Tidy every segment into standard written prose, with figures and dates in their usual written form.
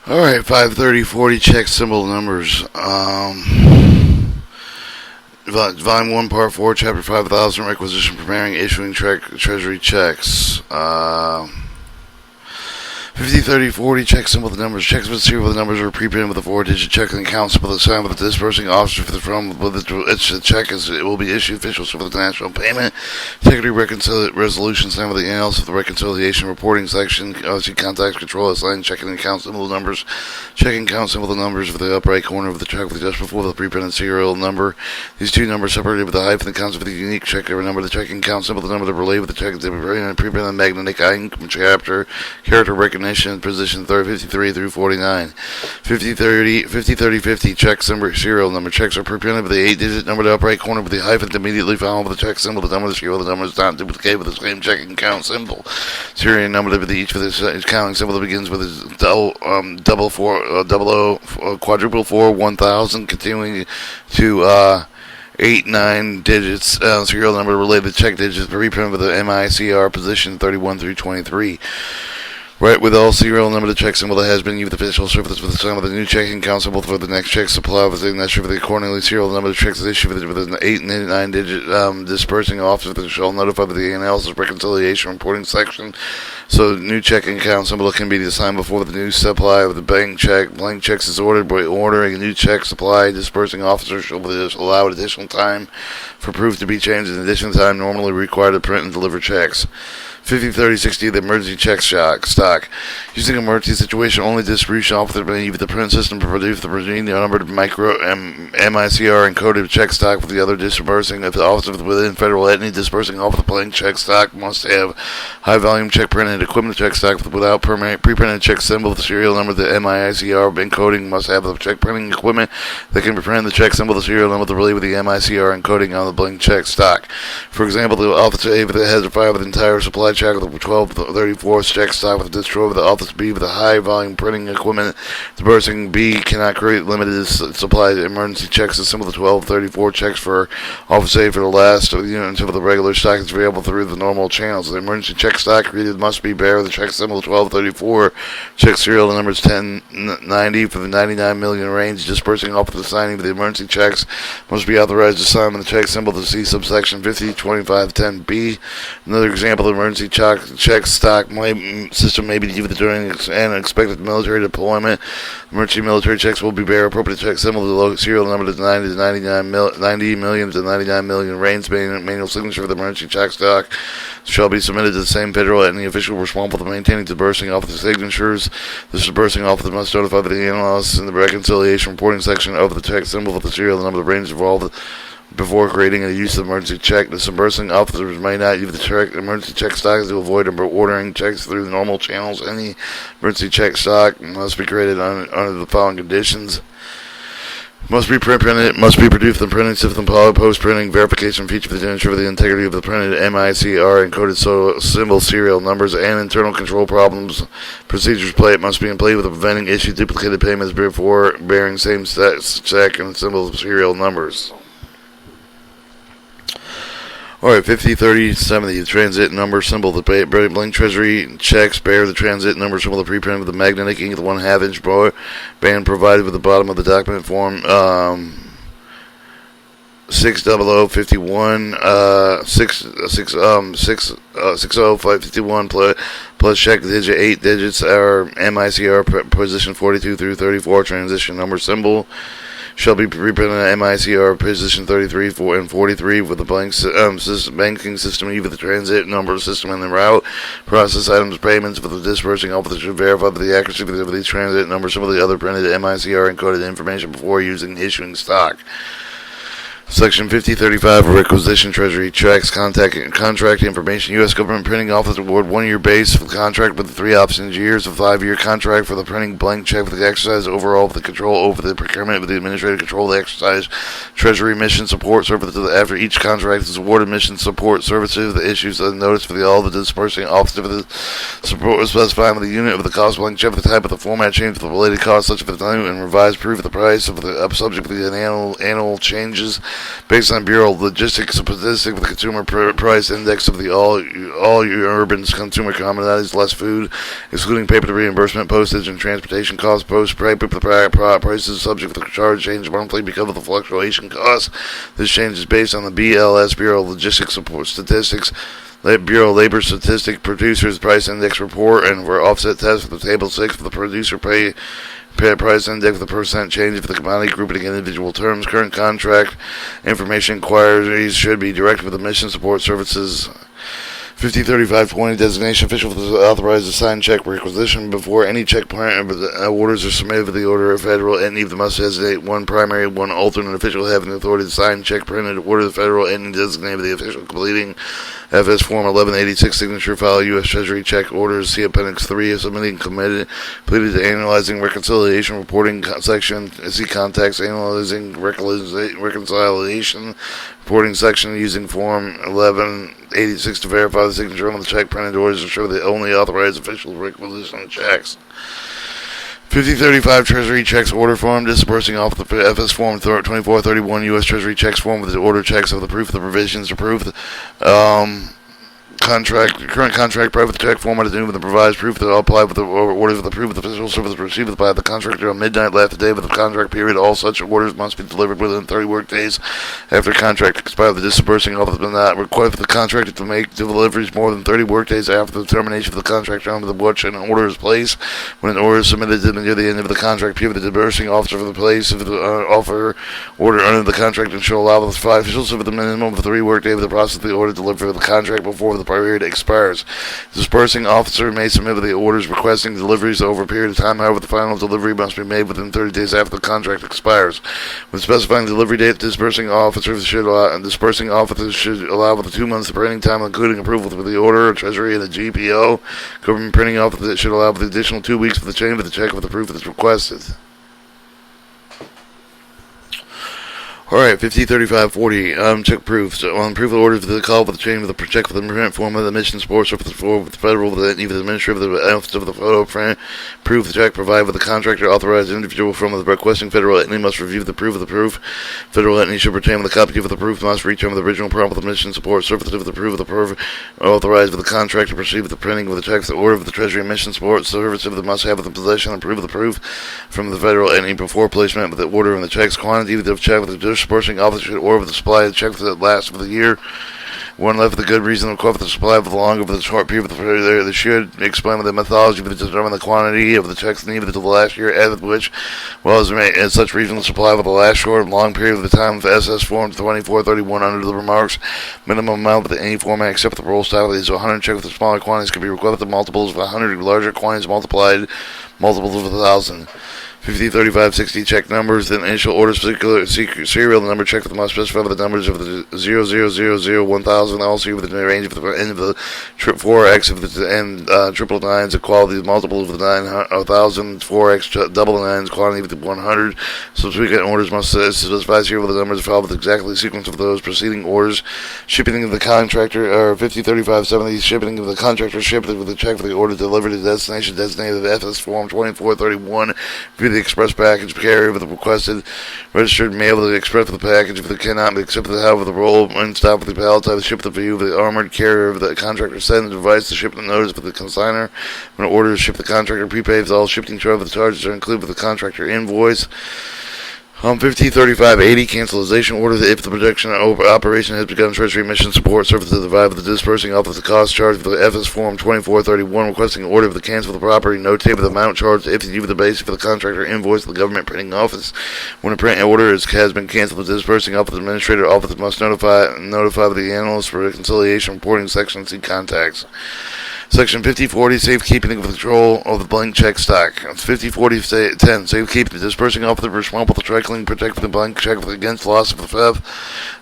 Alright, 53040 check symbol numbers. Volume 1, Part 4, Chapter 5000, Requisition, Preparing, Issuing Treasury Checks. 503040 check symbol with the numbers. Checks with serial with the numbers are preprinted with a 4-digit checking account symbol with the sign with the dispersing officer for the firm with the check as it will be issued official for the national payment. Integrity resolution sign with the analysis of the reconciliation reporting section. Obviously, contacts control assigned checking account symbol numbers. Checking account symbol the numbers for the upright corner of the check with just before the preprinted serial number. These two numbers separated with the hyphen the counts of the unique check number. The checking account symbol the number that relate with the check. The preprinted magnetic income chapter character recognition. Position 53 through 49. 5030 check serial number. Checks are preprinted with the 8-digit number, the upright corner with the hyphen immediately followed with the check symbol. The number of the serial, the number is not duplicated with the same checking account symbol. Serial number with each with the counting symbol that begins with quadruple 4 1000, continuing to 8-9 digits. Serial number related check digits reprinted with the MICR position 31 through 23. Right with all serial number the check symbol that has been used official service with the sign of the new checking account symbol for the next check supply with the signature for the accordingly serial number of checks issued with an 8 and 9 digit dispersing officer that shall notify the analysis reconciliation reporting section. So the new checking account symbol can be assigned before the new supply of the bank check. Blank checks is ordered by ordering a new check supply. Dispersing officer shall allow additional time for proof to be changed in addition to time normally required to print and deliver checks. 503060, the emergency check stock. Using emergency situation, only distribution officer may use the print system to produce the numbered micro MICR encoded check stock with the other dispersing. If the officer within federal entity dispersing off the blank check stock must have high volume check printed equipment check stock without pre-printed check symbol with the serial number. The MICR encoding must have the check printing equipment that can print the check symbol, the serial number, the relay with the MICR encoding on the blank check stock. For example, the officer A that has a file with the entire supply check with the 1234 check stock with the distro with the office B with the high volume printing equipment. The person B cannot create limited supply emergency checks to symbol the 1234 checks for office A for the last unit until the regular stock is available through the normal channels. The emergency check stock created must be bear the check symbol 1234. Check serial number is 1090 for the 99 million range. Dispersing off the signing of the emergency checks must be authorized to sign with the check symbol to see subsection 502510B. Another example of emergency check stock system may be used during an expected military deployment. Emergency military checks will be bear appropriate check symbol the serial number to 90 to 90 million to 99 million range. Manual signature for the emergency check stock shall be submitted to the same federal entity official responsible for maintaining dispersing officer signatures. The dispersing officer must notify the analysis in the reconciliation reporting section of the check symbol with the serial number of the range involved before creating a use of emergency check. The dispersing officers may not use the emergency check stock to avoid ordering checks through the normal channels. Any emergency check stock must be created under the following conditions. Must be printed, must be produced in printing system, post-printing verification feature to ensure the integrity of the printed MICR encoded symbol serial numbers and internal control problems. Procedures must be in place with preventing issue duplicated payments before bearing same check and symbol serial numbers. Alright, 503070, the transit number symbol. The blank treasury checks bear the transit number symbol, the preprint with the magnetic ink, the 1/2 inch band provided with the bottom of the document form 60051 60551 plus check digit 8 digits our MICR position 42 through 34 transition number symbol shall be reprinted in MICR position 33 and 43 with the blank banking system, either the transit number system and the route. Process items payments with the dispersing officer should verify the accuracy of these transit numbers, some of the other printed MICR encoded information before using issuing stock. Section 5035 Requisition Treasury Checks Contract Information. U.S. Government Printing Office award 1-year base for the contract with the 3 options years. A 5-year contract for the printing blank check for the exercise overall of the control over the procurement with the administrative control of the exercise. Treasury mission support services after each contract is awarded mission support services. The issues of the notice for all the dispersing officer for the support specifying with the unit of the cost blank check for the type of the format change for the related costs such as the new and revised proof of the price of the subject of the annual changes. based on Bureau Logistics statistic with the consumer price index of the all urban consumer commodities, less food, excluding paper reimbursement, postage, and transportation costs. Prices subject to the charge change monthly because of the fluctuation costs. This change is based on the BLS Bureau Logistics statistics. Bureau of Labor Statistics Producers Price Index Report, and for offset test for the Table 6 for the Producer Pay Price Index, the percent change for the commodity grouping in individual terms. Current contract information inquiries should be directed with the Mission Support Services 503520 designation official authorized to sign check requisition before any check plan orders are submitted with the order of federal entity. Must designate one primary, one alternate official having the authority to sign check printed order the federal entity designated the official completing FS Form 1186 signature file U.S. Treasury check orders. See Appendix 3 submitting completed to analyzing reconciliation reporting section. See contacts analyzing reconciliation reporting section using Form 1186 to verify the signature on the check printed orders and show the only authorized official requisition checks. 5035 Treasury checks order form dispersing off the FS Form 2431 U.S. Treasury checks form with the order checks of the proof of the provisions approved. Current contract private check format is new with the provides proof that all apply with the orders of the proof of the official service received by the contractor on midnight last day of the contract period. All such orders must be delivered within 30 work days after contract expired. The dispersing office will not require the contractor to make deliveries more than 30 work days after the termination of the contract term of which an order is placed. When an order is submitted near the end of the contract period, the dispersing officer for the place of the offer order under the contract and shall allow the five officials with a minimum of 3 work days to process the order delivered the contract before the period expires. The dispersing officer may submit the orders requesting deliveries over a period of time. However, the final delivery must be made within 30 days after the contract expires. When specifying the delivery date, dispersing officers should allow with 2 months of printing time, including approval for the order, Treasury, and the GPO. Government printing office should allow with the additional 2 weeks for the change of the check of the proof that's requested. Alright, 503540, check proofs. On proof of orders for the call for the change of the check for the print form of the mission sports or for the federal, the administrative, the office of the photo print, proof the check provided with the contractor authorized individual from the requesting federal entity must review the proof of the proof. Federal entity should retain with a copy of the proof must return with the original prompt with the mission support service of the proof of the proof authorized with the contractor to proceed with the printing with the check the order of the Treasury mission support service of the must have with the possession and proof of the proof from the federal entity before placement with the order and the check's quantity of the check with the dispersing officer should order with the supply of the check for the last of the year. One left with a good reason to request the supply of the longer for the short period. They should explain with the methodology to determine the quantity of the checks needed to the last year, as with which, well as such reasonable supply for the last short and long period of the time of SS Form 2431 under the remarks. Minimum amount with any format except the roll style is 100 checks with the smaller quantities can be requested multiples of 100 larger quantities multiplied multiples of 1,000. 503560 check numbers, then initial orders particular serial number check for the must specify with the numbers of the 00001000, also with the range of the end of the 4x of the end triple nines, equality of multiples of the 9,000, 4x double nines, quantity of the 100. Subsequent orders must specify serial with the numbers followed with exactly the sequence of those preceding orders. Shipping of the contractor, or 503570, shipping of the contractor shipped with the check for the order delivered to the destination designated FS Form 2431. The express package carrier with the requested registered mail to the express for the package if it cannot be accepted out of the roll and stop with the pallet type, the ship the view of the armored carrier of the contractor send the device to ship the notice for the consigner. When the order is shipped, the contractor prepays all shipping charges. The charges are included with the contractor invoice. 503580 cancellation order if the production operation has begun. Treasury mission support service to provide with the dispersing office the cost charge for the FS Form 2431 requesting order of the cancel of the property notate with the amount charged if you the basis for the contractor invoice the government printing office. When a print order has been canceled, the dispersing office administrator office must notify the analyst for reconciliation reporting section. See contacts. Section 5040, safekeeping of control of the blank check stock. 5040-10, safekeep the dispersing officer responsible for tracking protect the blank check against loss of the theft.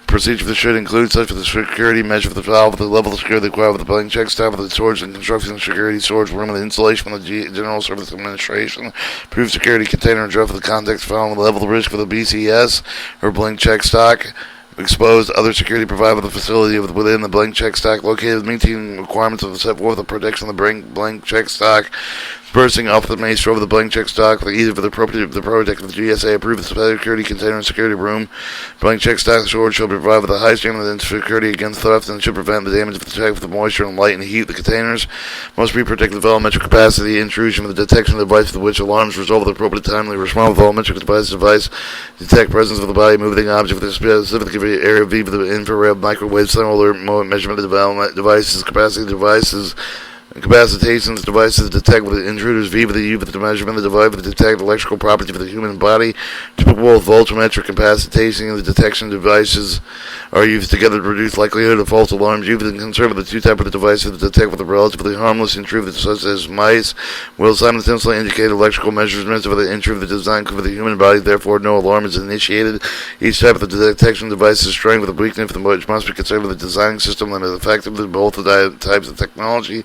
Procedure that should include such as the security measure for the file with the level of security required with the blank check stock with the storage and construction of security storage room and the installation from the General Service Administration. Proof security container and draft for the context file and the level of risk for the BCS or blank check stock. Exposed other security provided with the facility within the blank check stock located meeting requirements of the set forth of protection of the blank check stock. Bursting off the mace over the blank check stock for either for the protect of the GSA approved security container and security room. Blank check stock storage shall be provided with a high standard of security against theft and should prevent the damage of the check with the moisture and light and heat. The containers must be protected with volumetric capacity, intrusion with the detection of the device with which alarms resolve with appropriate timely response with volumetric device detect presence of the body moving object with a specific area V with the infrared microwave cellular measurement of the devices capacity devices. Capacitations devices detect with the intruders V with the U with the measurement of the device with the detect electrical property of the human body. Typical voltmetric capacitation of the detection devices are used together to reduce likelihood of false alarms. U with the concern with the two type of the devices that detect with the relatively harmless intruders such as mice will simultaneously indicate electrical measurements of the intruder designed for the human body. Therefore, no alarm is initiated. Each type of the detection device is strength with a weakness which must be considered with the design system and is effective with both of the types of technology.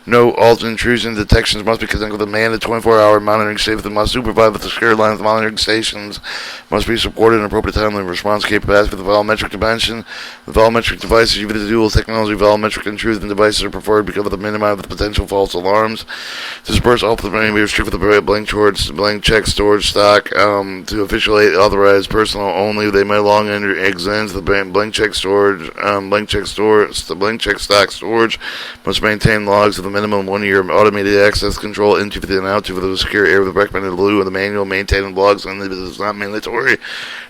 No alternate intrusion detections must be conducted with a manned 24-hour monitoring station that must supervise with the secure line of monitoring stations. Must be supported in appropriate timely response capacity with the volumetric dimension. The volumetric devices with the dual technology volumetric intrusion devices are preferred because of the minimum of the potential false alarms. Disperse all the may be restricted with the blank check storage stock to officially authorized personnel only. They may long examine the blank check stock storage must maintain logs of the minimum 1 year automated access control into and out to the secure area with the recommended lieu of the manual maintaining logs and it is not mandatory.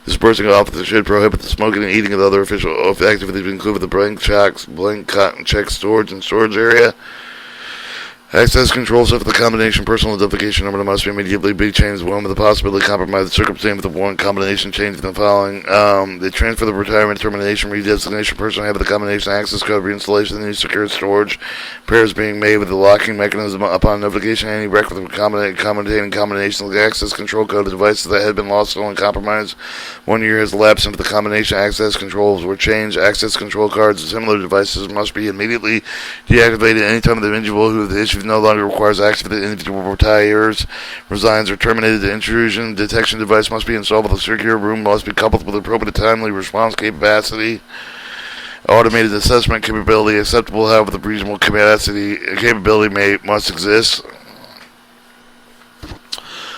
Dispersing officers should prohibit the smoking and eating of other official activities including the blank check storage and storage area. Access control set for the combination personal identification number must immediately be changed one with the possibility of compromise the circumstance with the one combination change in the following. They transfer the retirement, termination, redesignation person have the combination access code reinstallation of the new secure storage pairs being made with the locking mechanism upon notification any record of containing combination of the access control code of devices that had been lost or compromised. 1 year has elapsed since the combination access controls were changed. Access control cards and similar devices must be immediately deactivated anytime the individual who the issue no longer requires access to the individual retires, resigns, or terminated. The intrusion detection device must be installed with a secure room, must be coupled with appropriate timely response capacity. Automated assessment capability acceptable, however, the reasonable capability must exist.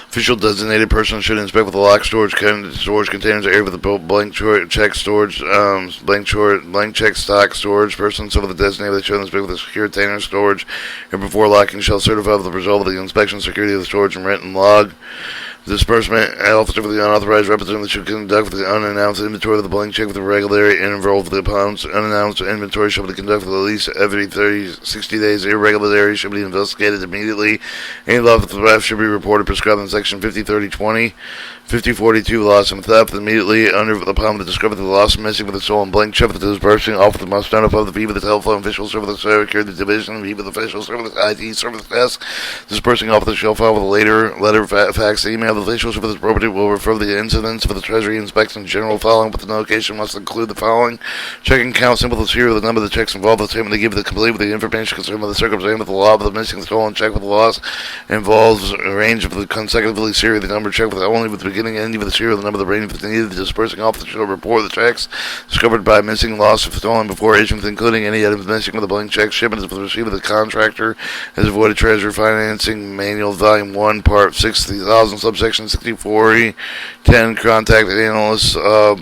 Official designated person should inspect with the locked storage containers area with the blank check storage, blank check stock storage person. So with the designated should inspect with the secure container storage, and before locking shall certify with the result of the inspection security of the storage and written log. Disbursement officer with the unauthorized representative should conduct with the unannounced inventory of the blank check with the regularity interval of the opponent's unannounced inventory shall be conducted with at least every 60 days. Irregularity should be investigated immediately. Any loss of theft should be reported prescribed in section 50-30-20. 5042 loss and theft immediately upon the discovery of the loss missing with the stolen blank check with the disbursing officer must notify the VIVA the telephone official service security division VIVA the official service IT service desk. Disbursing officer shall file with a letter fax email. The official service property will refer the incidents for the Treasury inspection general following, but the notification must include the following: checking count simple to serial the number of the checks involved, the statement to give the complete with the information concerning the circumstance with the law of the missing stolen check with the loss involves a range of the consecutively serial the number check with only with the beginning and ending with the serial the number of the range with the need of the dispersing officer shall report the checks discovered by missing, loss, or stolen before issuance, including any items missing with the blank check. Shipment is received with the contractor has avoided Treasury financing manual volume 1 part 60,000 subsection 64 10 contact analysts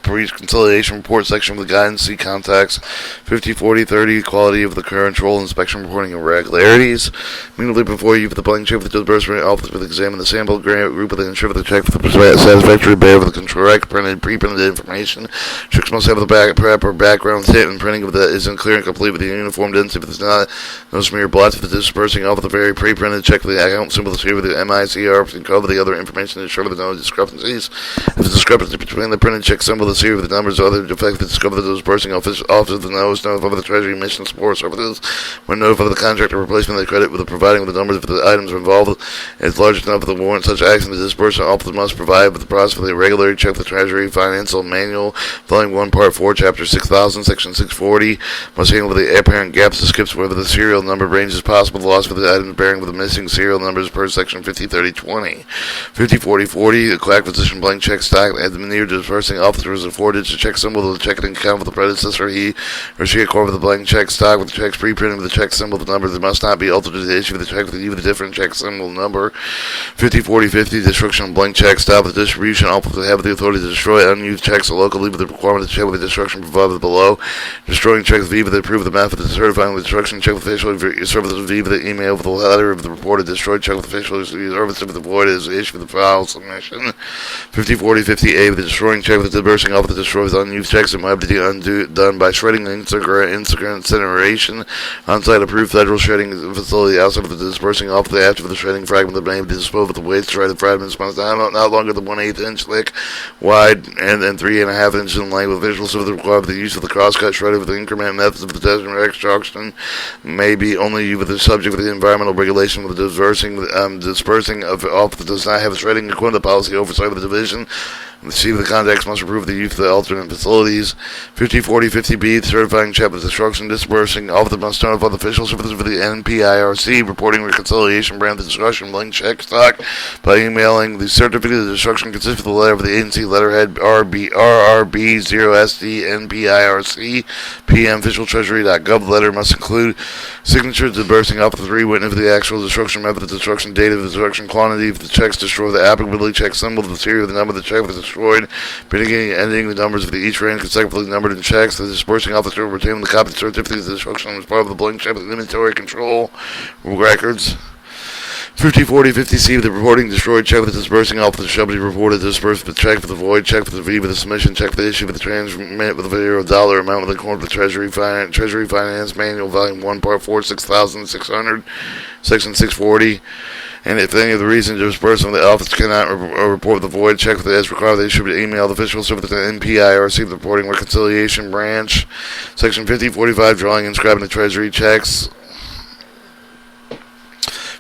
pre-conciliation report section of the guidance see contacts 50-40-30 quality of the current control inspection reporting irregularities. Immediately before you, with the blank check with the disbursement office will examine the sample group with the ensure the check for the satisfactory bear with the correct pre-printed information. Checks must have the proper background statement printing of that isn't clear and complete with the uniform density. If it's not, no smear blots with the dispersing off with the very pre-printed check with the account symbol to with the MICR and cover the other information to ensure that no discrepancies. If the discrepancy between the printed check symbol, the serial with the numbers, or other defects that discover the dispersing office of the nose, notify the Treasury mission support services. When notified the contractor replacement of the credit with the providing with the numbers if the items are involved is large enough for the warrant such action. The disbursing office must provide with the process for the irregularity check the Treasury Financial Manual, Volume 1, Part 4, Chapter 6000, Section 640. Must handle with the apparent gaps and skips wherever the serial number range is possible. The loss for the items bearing with the missing serial numbers per Section 50-30-20. 504040, the acquisition blank check stock at the near dispersing officer is afforded to check symbol of the checking account with the predecessor. He or she acquired with the blank check stock with the checks pre-printed with the check symbol, the number that must not be altered to the issue of the check with even a different check symbol number. 504050, destruction of blank check stock with the distribution officer have the authority to destroy unused checks locally with the requirement to check with the destruction provided below. Destroying checks with Viva that approve the method of certifying the destruction check with official service of Viva the email with the letter of the reported destroyed check with official service of the void is issue with the file submission. 504050A, the destroying check with the dispersing officer destroys unused checks that might be done by shredding incineration on-site approved federal shredding facility outside of the dispersing officer after the shredding fragment that may be disposed of the waste shredded fragments must not longer than 1/8 inch thick, wide, and 3.5 inches in length with visual service required for the use of the crosscut shredder with the increment methods of the testing or extraction may be only with the subject of the environmental regulation with the dispersing of officer does not have a shredding equipment policy oversight of the division. The chief of the contacts must approve the use of the alternate facilities. 504050B, certifying check with destruction dispersing officer must notify the official services for the NPIRC reporting reconciliation brand the destruction blank check stock by emailing the certificate of destruction consisting of the letter of the agency letterhead RRB0SD NPIRC PM official treasury.gov. The letter must include signature dispersing officer 3 witness of the actual destruction method of destruction date of the destruction quantity of the checks destroyed the applicability check symbol the serial of the number of the check was destroyed, beginning and ending the numbers of each ran consecutively numbered in checks. The dispersing officer will retain the copy of the certificate of destruction as part of the blank check with inventory control records. 504050C, the reporting destroyed check with the dispersing officer shall be reported dispersed with check for the void, check for the V with the submission, check for the issue with the transmit with the $0 amount with the according to the Treasury Finance Manual, Volume 1, Part 4, 6600, Section 640. And if any of the reasons dispersal of the office cannot report the void check that is required, they should email the official service to NPIRC, the reporting reconciliation branch. Section 5045, drawing and inscribing the Treasury checks.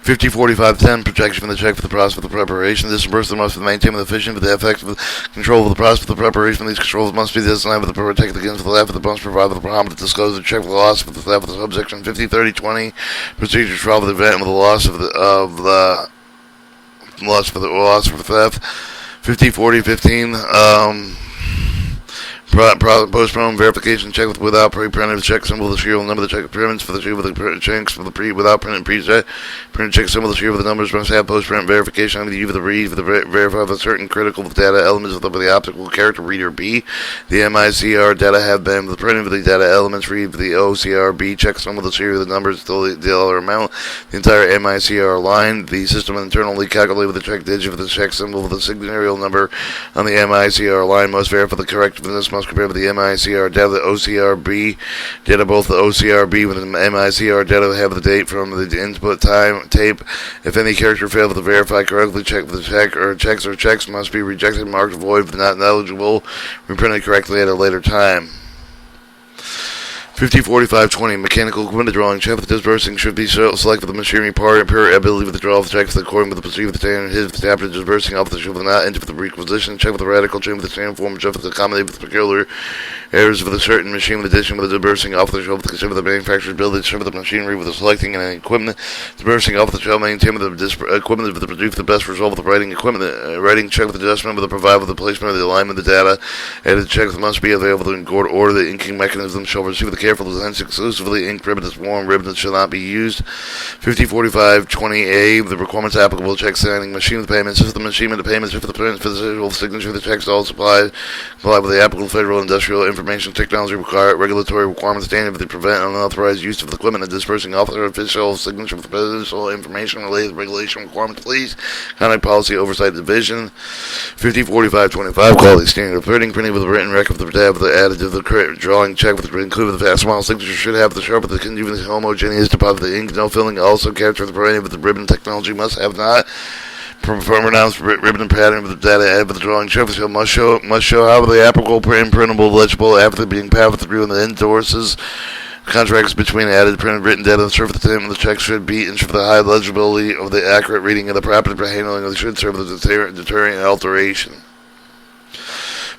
504510, protection from the check for the process of the preparation. This disbursement must be maintained with efficient with the effective control of the process of the preparation. These controls must be designed with the protect against the theft of the must provide with the promise to disclose the check for the loss of the theft of the subsection 503020, procedures for the event with the loss of the loss for the loss for theft. 504015, postpone verification check without pre-printed check symbol, the serial number of the check prints for the serial with the checks for the without printed preset printed check symbol, the serial with the numbers must have post-print verification on the U for the read for the verify of a certain critical data elements of the optical character reader B. The MICR data have been the printing of the data elements read for the OCRB check symbol, the serial with the numbers the dollar amount, the entire MICR line. The system internally calculated with the check digit for the check symbol with the signal number on the MICR line must verify the correctness must compare with the MICR data, the OCRB data, both the OCRB with the MICR data have the date from the input time tape. If any character failed to verify correctly, check the check or checks must be rejected, marked void, but not eligible, reprinted correctly at a later time. 504520, mechanical equipment drawing check with dispersing should be selected for the machinery part and pure ability with the draw of the check according with the procedure with the standard his with the adapted dispersing officer should not enter for the requisition check with the radical chain with the standard form check with the accommodate with the peculiar errors with a certain machine with addition with the dispersing officer shall consider the manufacturer's ability to serve the machinery with the selecting and equipment dispersing officer shall maintain with the equipment with the produce the best result with the writing equipment writing check with adjustment with the provide with the placement of the alignment of the data added checks must be available in good order. The inking mechanism shall receive the careful design exclusively ink ribbon is worn ribbon shall not be used. 504520A, the requirements applicable to check signing machine with payments if the machine with the payments if the print physical signature of the checks all supplied comply with the applicable federal industrial information technology regulatory requirements standard to prevent unauthorized use of the equipment and dispersing officer official signature of the federal information related regulation requirements. Please conduct policy oversight division. 504525, quality standard of printing with a written record of the tab of the added to the drawing check with the included with the fast smile signature should have the sharp of the continuous homogeneous deposit of the ink, no filling, also capture the variety of the ribbon technology must have not pronounced ribbon and pattern of the data added with the drawing check must show how the applicable printable legible after being passed through and the endorses contracts between added printed written data and serve the time of the check should be ensure the high legibility of the accurate reading of the proper handling of the should serve the deterrent alteration.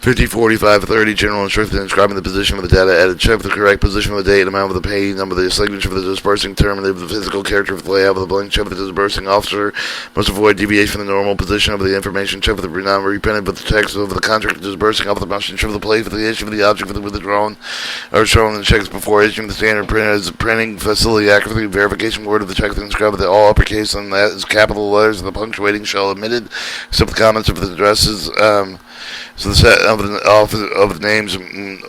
504530, general instructions describing the position of the data. Add a check for the correct position of the date, amount of the pay, number of the signature for the disbursing term, and the physical character of the layout of the blank check for the disbursing officer. Must avoid deviation from the normal position of the information check for the non-reprinted, but the text of the contract disbursing officer must ensure the place for the issue of the object for the withdrawn or shown in the checks before issuing the standard print as printing facility accurately. Verification word of the check inscribed with all uppercase and that is capital letters, and the punctuating shall omitted except the comments of the addresses. So the set of the names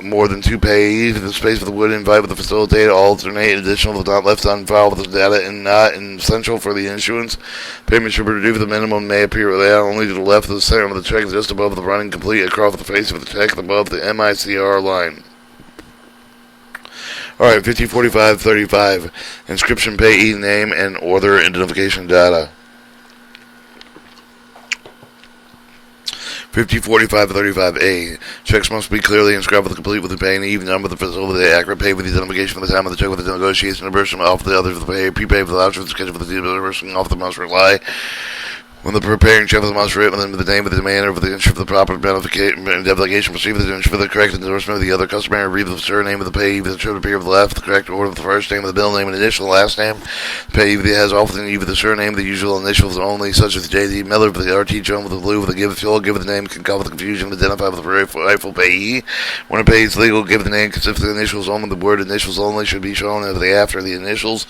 more than two payees, the space for the would invite with the facilitator, alternate, additional, not left on file with the data, and not essential for the issuance. Payment should be due for the minimum may appear only to the left of the center of the check, just above the running complete across the face of the check, above the MICR line. Alright, 504535, inscription payee name and order identification data. 504535A. Checks must be clearly inscribed with the complete with the pay and even number of the facility, accurate pay with the identification for the time of the check with the negotiation, disbursement off the other for the pay, prepaid for the voucher, the schedule for the disbursement off the must rely. When the preparing check for the must written with the name of the demander for the issue for the proper identification, proceed with the issue for the correct endorsement of the other customary, read the surname of the payee, that should appear of the left, the correct order of the first name of the bill name and initial last name. The payee has often either the surname, the usual initials only, such as J.D. Miller for the RT Jones with the blue with the give fuel, give the name can cause the confusion, identify with the rightful payee. When a payee is legal, give the name consists of the initials only. The word initials only should be shown as the after the initials.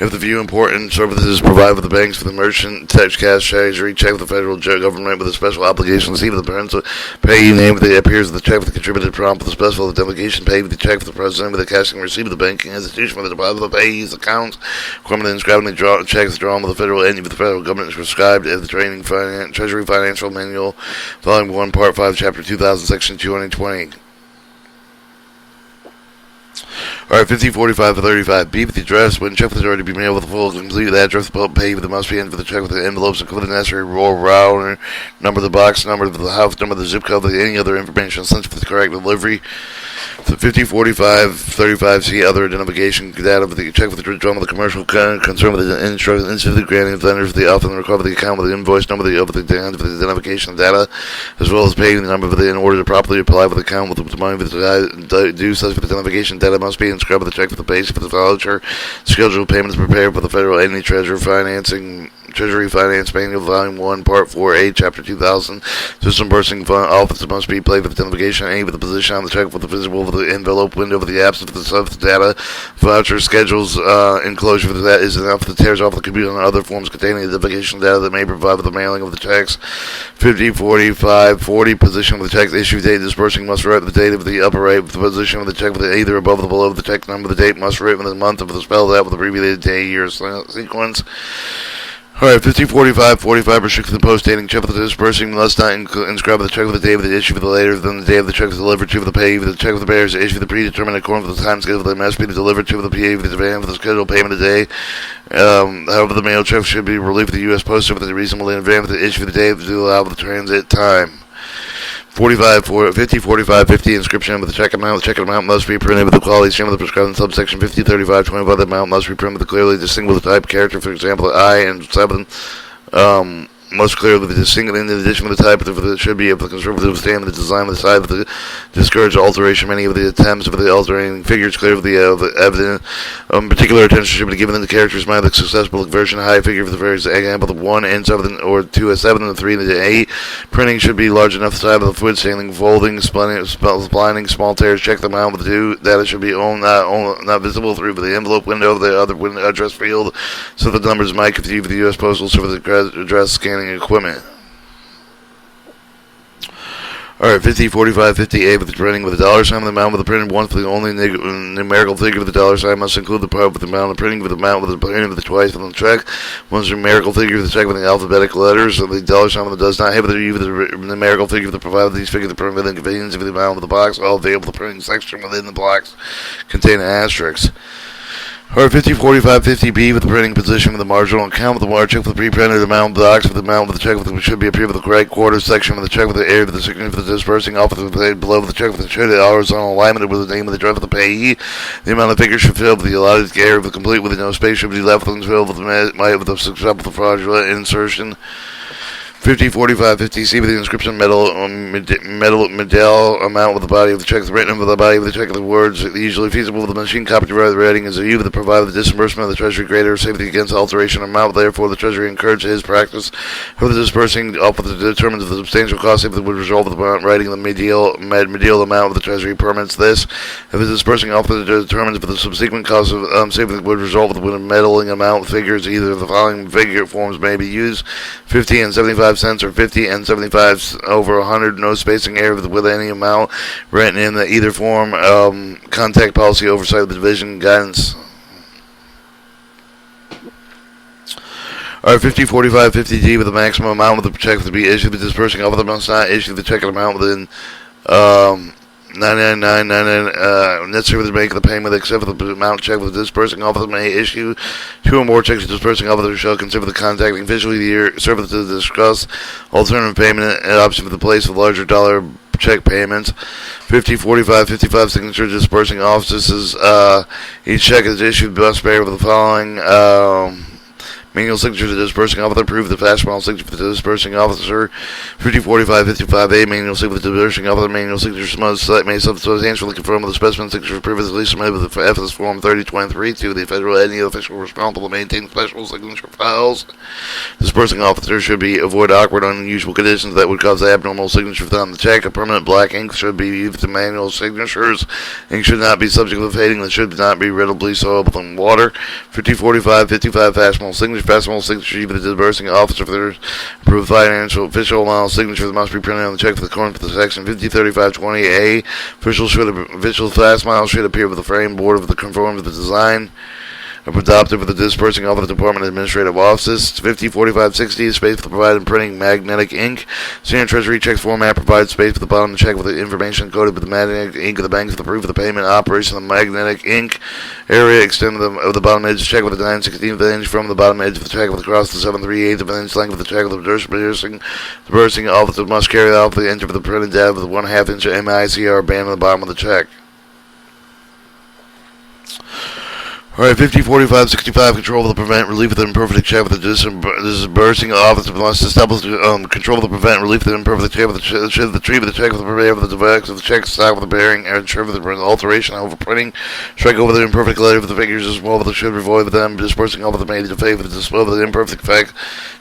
If the view important services provided with the banks for the merchant, text, cash, treasury, check with the federal government with a special obligation to see with the parental payee name that appears with the check with the contributed prompt with the special identification paid with the check for the president with the cashing receipt of the banking institution for the deposit of the payee's account. Criminally inscribed in the checks drawn with the federal entity with the federal government is prescribed as the Treasury Financial Manual, Volume 1, Part 5, Chapter 2000, Section 220. Alright, 504535. B with the address. When check with the already be mailed with the full complete address, the pay with the must be in for the check with the envelopes, including the necessary roll router, number of the box, number of the house, number of the zip code, any other information essential for the correct delivery. 504535. See other identification data with the check with the drum of the commercial concern with the instruction instantly granting vendors the often recover the account with the invoice number of the identification data, as well as paying the number of the in order to properly apply with the account with the money with the due such for the identification data must be inscribed with the check for the base for the voucher. Scheduled payment is prepared for the federal entity Treasury Finance Manual, Volume 1, Part 4A, Chapter 2000. System bursting fund office must be played with identification, any with the position on the check with the visible with the envelope window with the absence of the substance data. Voucher schedules enclosure for that is enough that tears off the computer and other forms containing identification data that may provide with the mailing of the checks. 504540, position of the check, issue date, disbursing must write the date of the upper right with the position of the check with the either above or below the check number. The date must write with the month of the spelled out with abbreviated day, year, sequence. Alright, 504545, restricted the post dating check with the disbursing must not inscribe the check with the day of the issue for the later than the day of the check is delivered to the payee. The check with the bearer is issued the predetermined according to the time schedule that must be delivered to the payee with the van for the scheduled payment of the day. However, the mail check should be relieved to the U.S. Post Service reasonably in advance of the issue of the day to allow the transit time. 504550, inscription with the check amount. The check amount must be printed with the quality stream of the prescribed in subsection 503525. The amount must be printed with a clearly distinguishable type character, for example, I and 7. Most clearly with the distinct in addition to the type that should be of the conservative stand the design of the side of the discourage alteration. Many of the attempts of the altering figures clear of the evidence. Particular attention should be given to the characters by the successful version high figure for the various example the 1 and 7 or 2 as 7 and 3 and 8. Printing should be large enough the side of the foot standing, folding, splitting, small tears. Check them out with the 2 data should be not visible through the envelope window of the other window address field, so the numbers might confuse the U.S. Postal Service address scanning equipment. Alright, 504550A with the printing with the dollar sign. The amount of the printed once for the only numerical figure of the dollar sign must include the part with the amount of printing with the amount with the printing with the twice on the check. Once the numerical figure of the check with the alphabetic letters, so the dollar sign does not have the numerical figure of the provided these figures the print within convenience of the amount of the box. All available printing section within the box contain asterisks. Or 504550B with the printing position with the marginal account with the wire check with the pre-printed amount of the box with the amount of the check with the should be appear with the correct quarter section with the check with the area of the signature for the disbursing off with the below the check with the should horizontal alignment with the name of the drive of the payee. The amount of figures should fill with the allotted area of the complete with no space should be left unfilled with the successful fraudulent insertion. 504550C with the inscription medal amount with the body of the check, written over the body of the check, the words usually feasible with the machine copyright writing is a you that provide the disbursement of the Treasury greater safety against alteration amount. Therefore, the Treasury encourages his practice for the dispersing offer that determines the substantial cost if it would result in the writing the medial amount of the Treasury permits this. If the dispersing offer that determines if the subsequent cost of safety would result in the meddling amount figures, either of the following figure forms may be used: 50 and 75 cents or 50 and 75 over 100, no spacing error with any amount written in either form. Contact policy oversight of the division guidance. Alright, 504550D with the maximum amount of the check to be issued. The dispersing officer must not issue the check amount within 999 necessary to make the payment except for the amount check with the dispersing officer may issue 2 or more checks. The dispersing officer shall consider the contacting official the service to discuss alternative payment option for the place of larger dollar check payments. 504555 signature dispersing officers. Each check is issued must bear with the following manual signature to the dispersing officer. Approve the fast manual signature for the dispersing officer. 504555A manual signature for the dispersing officer. Manual signature may substantially confirm with the specimen signature previously submitted with the FS Form 3023 to the federal any official responsible to maintain special signature files. Dispersing officer should avoid awkward, unusual conditions that would cause abnormal signature on the check. A permanent black ink should be used to manual signatures. Ink should not be subject to fading. It should not be readily soluble in water. 504555 fast manual signature. Festival signature for the disbursing officer for their approved financial official amount signature that must be printed on the check for the according to the section 503520A. Official fast mile should appear with the frame board of the conform to the design adopted for the dispersing office Department of Administrative Offices. 504560 space for the provided printing magnetic ink. Senior Treasury checks format provides space for the bottom of the check with the information coded with the magnetic ink of the bank for the proof of the payment operation of the magnetic ink area extent of the bottom edge of the check with the 9/16 of an inch from the bottom edge of the check with across the 7/3/8 of an inch length of the check with the dispersing officer must carry out the enter for the printed data with the 1/2 inch MICR band on the bottom of the check. Alright, 504565 control of the prevent relief of the imperfect check with the disbursing officer must establish control of the prevent relief of the imperfect check with the treat of the check with the prepare of the device of the check style with the bearing and ensure with the alteration over printing, strike over the imperfect letter of the figures as well with the should avoid with them dispersing officer made to favor the display of the imperfect fact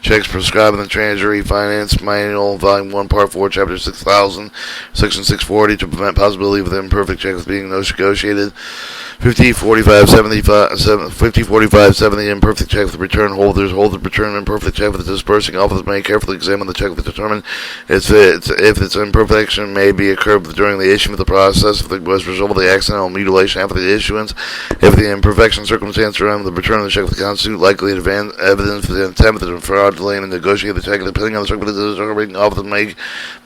checks prescribed in the Treasury Finance Manual Volume 1 Part 4 Chapter 6000 Section 640 to prevent possibility of the imperfect checks being negotiated. 504570 imperfect check with the return holders hold the return imperfect check with the dispersing officer may carefully examine the check to determine if its imperfection may be occurred during the issuing of the process, if it was a result of the accidental mutilation after the issuance, if the imperfection circumstance around the return of the check with the constitute likely evidence for the attempt to fraudulently and negotiate the check, depending on the circumstances, the determining officer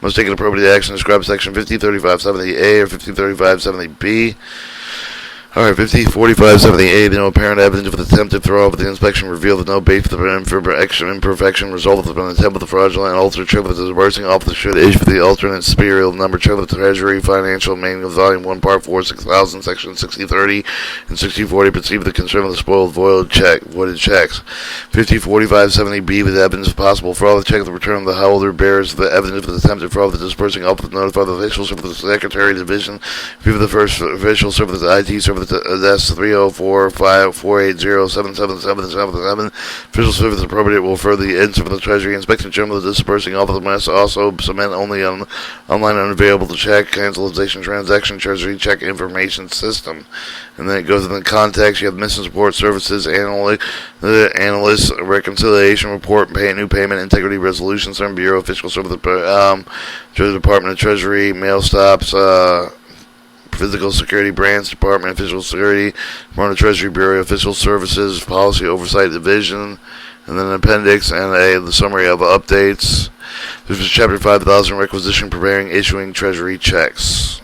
must take an appropriate action described section 503570A or 503570B. Alright, 504578, no apparent evidence of the attempted fraud with the inspection revealed that no base for the imperfection resulted from an attempt with the fraudulent altered check with the disbursing officer should issue the alternate serial number check with the Treasury Financial Manual Volume 1 Part 4 6000 Section 6030 and 6040 perceive the concern of the spoiled voided checks. 504570B with evidence of possible fraud with the check with the return of the holder bears the evidence of the attempted fraud with the disbursing officer notify the officials of the Secretary Division for the first official service the IT service that's 304-480-77777. Official service appropriate will refer the insert of the Treasury Inspection General. The dispersing officer must also submit only on online unavailable to check cancellation transaction Treasury check information system. And then it goes in the context. You have mission support services, analysts, reconciliation report, new payment integrity resolution, certain bureau official service, Treasury Department of Treasury, mail stops, Physical Security Branch, Department of Official Security, Department of Treasury Bureau, Official Services, Policy Oversight Division, and then an appendix and the summary of updates. This is Chapter 5000, Requisition, Preparing, Issuing Treasury Checks.